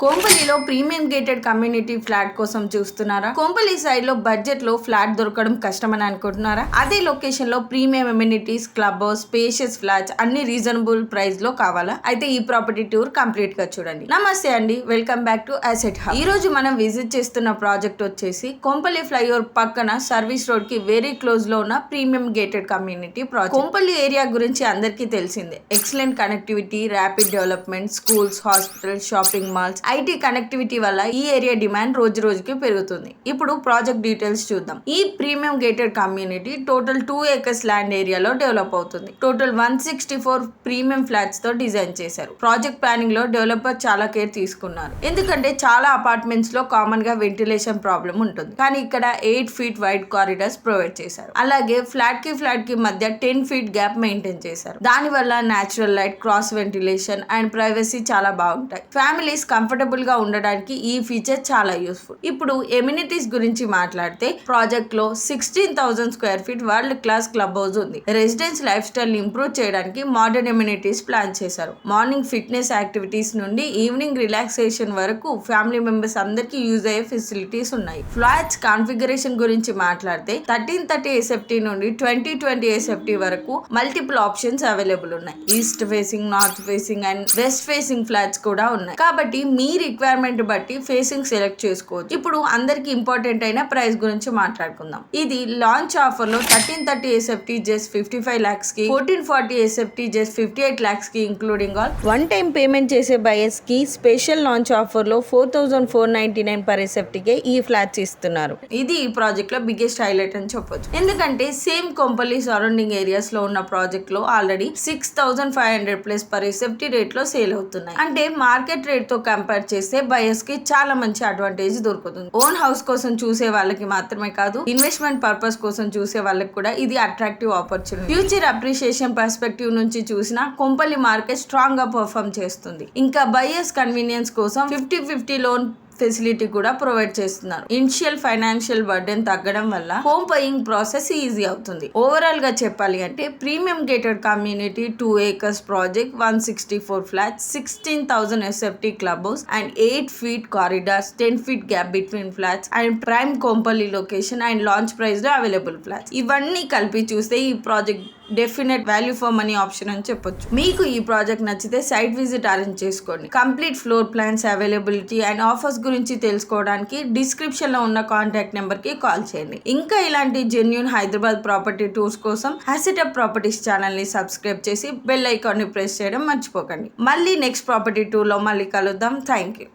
కోంపల్లిలో premium gated community flat కోసం చూస్తున్నారా? Kompally side లో బడ్జెట్ లో ఫ్లాట్ దొరకడం కష్టమని అనుకుంటున్నారా? అదే లొకేషన్ లో premium amenities, club house, spacious flats అన్ని రీజనబుల్ ప్రైస్ లో కావాలా? అయితే ఈ ప్రాపర్టీ టూర్ కంప్లీట్ గా చూడండి. నమస్తే అండి, welcome back to asset hub. ఈ రోజు మనం విజిట్ చేస్తున్న ప్రాజెక్ట్ వచ్చేసి కోంపల్లి ఫ్లైఓవర్ పక్కన సర్వీస్ రోడ్ కి వెరీ క్లోజ్ లో ఉన్న premium gated community project. Kompally area గురించి అందరికీ తెలిసిందే. Excellent connectivity, rapid development, schools, hospitals, shopping malls, IT connectivity వల్ల ఈ ఏరియా డిమాండ్ రోజు రోజుకి పెరుగుతుంది. ఇప్పుడు ప్రాజెక్ట్ డీటెయిల్స్ చూద్దాం. ఈ premium gated community total 2 acres land ఏరియాలో డెవలప్ అవుతుంది. టోటల్ 164 ప్రీమియం ఫ్లాట్స్ తో డిజైన్ చేశారు. ప్రాజెక్ట్ ప్లానింగ్ లో డెవలపర్ చాలా కేర్ తీసుకున్నారు. ఎందుకంటే చాలా అపార్ట్మెంట్స్ లో కామన్ గా వెంటిలేషన్ ప్రాబ్లం ఉంటుంది. కానీ ఇక్కడ 8 feet వైడ్ కారిడార్స్ ప్రొవైడ్ చేశారు. అలాగే ఫ్లాట్ కి మధ్య 10 feet గ్యాప్ మెయింటైన్ చేశారు. దాని వల్ల natural light, cross ventilation and privacy చాలా బాగుంటాయి. ఫ్యామిలీస్ కంఫర్టబుల్ గా ఉండడానికి ఈ ఫీచర్ చాలా యూస్ఫుల్. ఇప్పుడు ఎమ్యూనిటీస్ గురించి మాట్లాడితే ప్రాజెక్ట్ లో 16,000 square feet world class club house ఉంది. రెసిడెన్స్ లైఫ్ స్టైల్ ఇంప్రూవ్ చేయడానికి మోడర్న్ ఎమ్యూనిటీస్ ప్లాన్ చేశారు. మార్నింగ్ ఫిట్నెస్ యాక్టివిటీస్ నుండి ఈవినింగ్ రిలాక్సేషన్ వరకు ఫ్యామిలీ మెంబర్స్ అందరికి యూజ్ అయ్యే ఫెసిలిటీస్ ఉన్నాయి. ఫ్లాట్స్ కాన్ఫిగరేషన్ గురించి మాట్లాడితే 1330 SFT నుండి 2020 SFT వరకు మల్టిపుల్ ఆప్షన్స్ అవైలబుల్ ఉన్నాయి. East facing, north facing and west facing flats కూడా ఉన్నాయి. కాబట్టి మీ రిక్వైర్మెంట్ బట్టి ఫేసింగ్ సెలెక్ట్ చేసుకోవచ్చు. ఇప్పుడు అందరికి ఇంపార్టెంట్ అయిన ప్రైస్ గురించి మాట్లాడుకుందాం. ఇది లాంచ్ ఆఫర్ లో 1330 SFT జస్ట్ 55 lakhs కి, 1440 SFT జస్ట్ 58 lakhs కి including all. One time payment చేసే బయర్స్ కి స్పెషల్ లాంచ్ ఆఫర్ లో 4,499 per SFT కే ఈ ఫ్లాట్స్ ఇస్తున్నారు. ఇది ఈ ప్రాజెక్ట్ లో బిగ్గెస్ట్ హైలైట్ అని చెప్పొచ్చు. ఎందుకంటే సేమ్ కొంపల్లి సరౌండింగ్ ఏరియాస్ లో ఉన్న ప్రాజెక్ట్ లో already 6,500 plus per SFT rate లో సేల్ అవుతున్నాయి. అంటే మార్కెట్ రేట్ తో కంపేర్ చేస్తే బయర్స్ కి చాలా మంచి అడ్వాంటేజ్ దొరుకుతుంది. ఓన్ హౌస్ కోసం చూసే వాళ్ళకి మాత్రమే కాదు, ఇన్వెస్ట్మెంట్ పర్పస్ కోసం చూసే వాళ్ళకి కూడా ఇది attractive opportunity. Future appreciation perspective నుంచి చూసినా కొంపల్లి మార్కెట్ స్ట్రాంగ్ గా పర్ఫార్మ్ చేస్తుంది. ఇంకా బయర్స్ కన్వీనియన్స్ కోసం 50-50 లోన్ ఫెసిలిటీ కూడా ప్రొవైడ్ చేస్తున్నారు. ఇనిషియల్ ఫైనాన్షియల్ బర్డెన్ తగ్గడం వల్ల హోమ్ బయింగ్ ప్రాసెస్ ఈజీ అవుతుంది. ఓవరాల్ గా చెప్పాలి అంటే premium gated community 2 acres project, 164 flats, 16,000 SFT club house and 8 feet corridors, 10 feet gap between flats and prime Kompally location and launch price లో available flats. ఇవన్నీ కలిపి చూస్తే ఈ project definite value for money option అని చెప్పొచ్చు. మీకు ఈ ప్రాజెక్ట్ నచ్చితే సైట్ విజిట్ అరేంజ్ చేసుకోండి. Complete floor plans, availability and offers గురించి తెలుసుకోవడానికి డిస్క్రిప్షన్ లో ఉన్న కాంటాక్ట్ నెంబర్ కి కాల్ చేయండి. ఇంకా ఇలాంటి జెన్యూన్ హైదరాబాద్ ప్రాపర్టీ టూర్స్ కోసం అసెట్ హబ్ ప్రాపర్టీస్ ఛానల్ ని సబ్స్క్రైబ్ చేసి బెల్ ఐకాన్ ని ప్రెస్ చేయడం మర్చిపోకండి. మళ్ళీ నెక్స్ట్ ప్రాపర్టీ టూర్ లో మళ్ళీ కలుద్దాం. Thank you.